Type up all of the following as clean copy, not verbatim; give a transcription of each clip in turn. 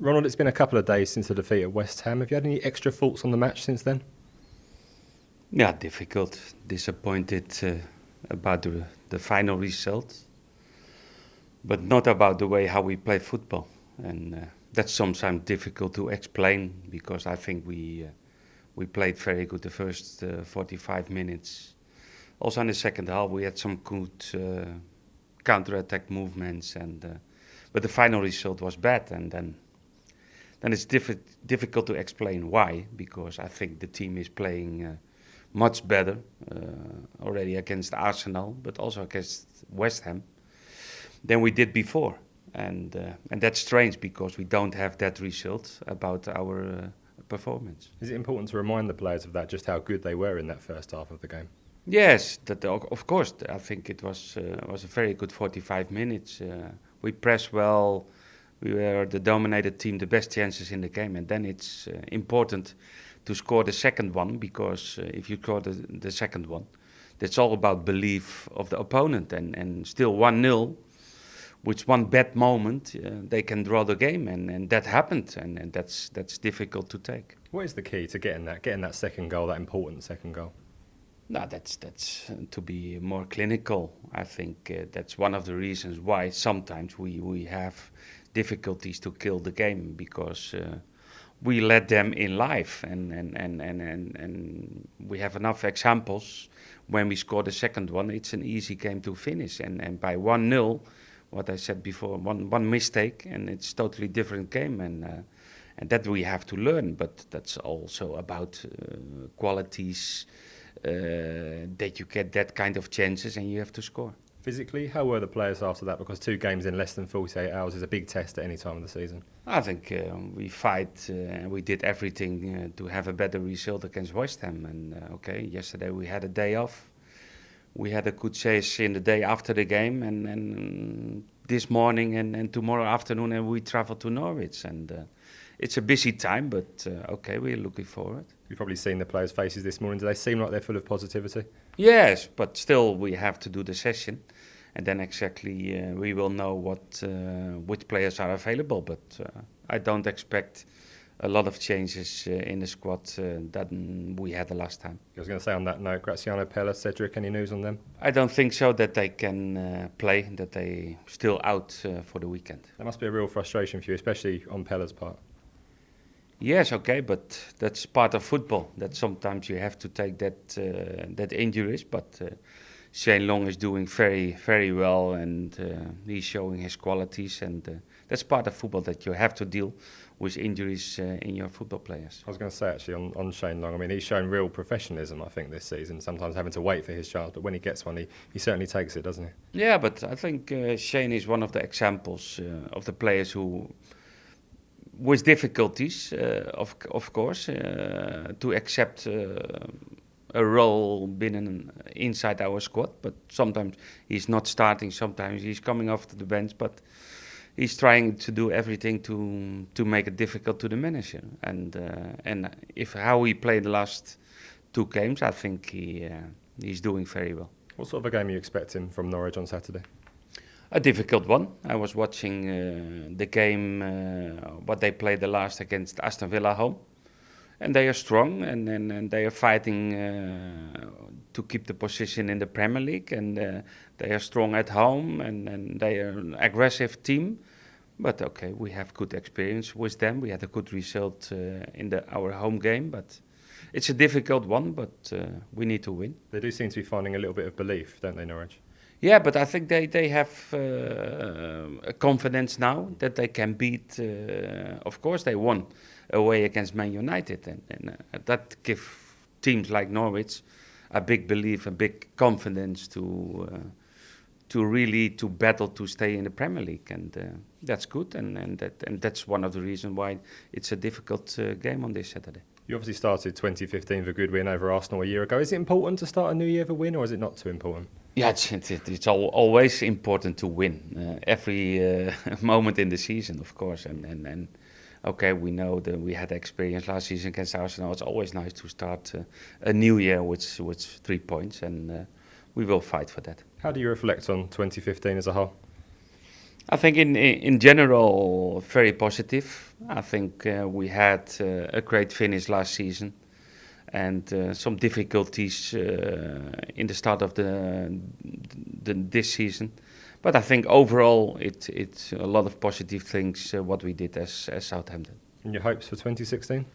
Ronald, it's been a couple of days since the defeat at West Ham. Have you had any extra thoughts on the match since then? Yeah, difficult. Disappointed about the final result, but not about the way how we play football. And that's sometimes difficult to explain because I think we played very good the first 45 minutes. Also in the second half we had some good counter-attack movements, but the final result was bad. And then it's difficult to explain why, because I think the team is playing much better already against Arsenal, but also against West Ham than we did before. And that's strange because we don't have that result about our performance. Is it important to remind the players of that, just how good they were in that first half of the game? Yes, of course. I think it was a very good 45 minutes. We pressed well. We were the dominated team, the best chances in the game, and then it's important to score the second one, because if you score the second one, that's all about belief of the opponent, and still 1-0, with one bad moment, they can draw the game, and that happened, and that's difficult to take. What is the key to getting that second goal, that important second goal? No, that's to be more clinical. I think that's one of the reasons why sometimes we have difficulties to kill the game, because we let them in life, and we have enough examples. When we score the second one, it's an easy game to finish, and by 1-0, what I said before, one mistake, and it's totally different game, and that we have to learn. But that's also about qualities, that you get that kind of chances and you have to score. Physically, how were the players after that? Because 2 games in less than 48 hours is a big test at any time of the season. I think we fight and we did everything to have a better result against West Ham. And yesterday we had a day off. We had a good session in the day after the game, and this morning and tomorrow afternoon, and we travel to Norwich. And it's a busy time, but we're looking forward. You've probably seen the players' faces this morning. Do they seem like they're full of positivity? Yes, but still we have to do the session, and then exactly we will know which players are available. But I don't expect a lot of changes in the squad than we had the last time. I was going to say on that note, Graziano Pella, Cedric, any news on them? I don't think so, that they can play, that they still out for the weekend. That must be a real frustration for you, especially on Pella's part. Yes, but that's part of football. That sometimes you have to take that injuries. But Shane Long is doing very, very well, and he's showing his qualities. And that's part of football, that you have to deal with injuries in your football players. I was going to say actually on Shane Long, I mean, he's shown real professionalism, I think, this season. Sometimes having to wait for his chance, but when he gets one, he certainly takes it, doesn't he? Yeah, but I think Shane is one of the examples of the players who, with difficulties, of course, to accept a role inside our squad. But sometimes he's not starting, sometimes he's coming off to the bench, but he's trying to do everything to make it difficult to the manager. And if how he played the last 2 games, I think he's doing very well. What sort of a game are you expecting from Norwich on Saturday? A difficult one. I was watching the game, what they played the last against Aston Villa home. And they are strong, and they are fighting to keep the position in the Premier League. And they are strong at home, and they are an aggressive team. But we have good experience with them. We had a good result in our home game. But it's a difficult one, but we need to win. They do seem to be finding a little bit of belief, don't they, Norwich? Yeah, but I think they have a confidence now that they can beat. Of course, they won away against Man United, and that gives teams like Norwich a big belief, a big confidence to really battle to stay in the Premier League, and that's good, and that's one of the reasons why it's a difficult game on this Saturday. You obviously started 2015 with a good win over Arsenal a year ago. Is it important to start a new year with a win, or is it not too important? Yeah, it's always important to win every moment in the season, of course. And we know that we had experience last season against Arsenal. It's always nice to start a new year with 3 points, and we will fight for that. How do you reflect on 2015 as a whole? I think in general, very positive. I think we had a great finish last season, and some difficulties in the start of this season. But I think overall, it's a lot of positive things what we did as Southampton. And your hopes for 2016?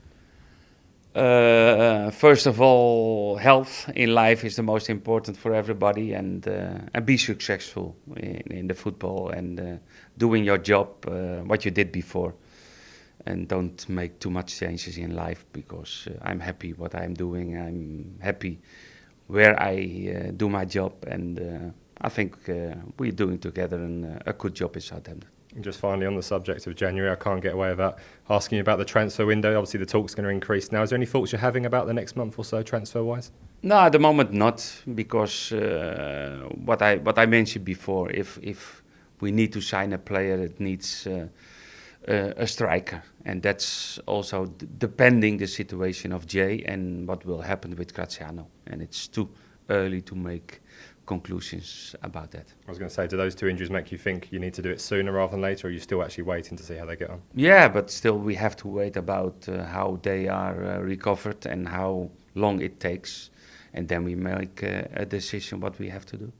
First of all, health in life is the most important for everybody, and be successful in the football and doing your job, what you did before, and don't make too much changes in life because I'm happy what I'm doing. I'm happy where I do my job, and I think we're doing together a good job in Southampton. And just finally, on the subject of January, I can't get away without asking you about the transfer window. Obviously, the talk's going to increase now. Is there any thoughts you're having about the next month or so, transfer-wise? No, at the moment not, because what I mentioned before, if we need to sign a player, it needs a striker, and that's also depending the situation of Jay and what will happen with Graziano, and it's too early to make conclusions about that. I was going to say, do those two injuries make you think you need to do it sooner rather than later, or are you still actually waiting to see how they get on? Yeah, but still we have to wait about how they are recovered and how long it takes, and then we make a decision what we have to do.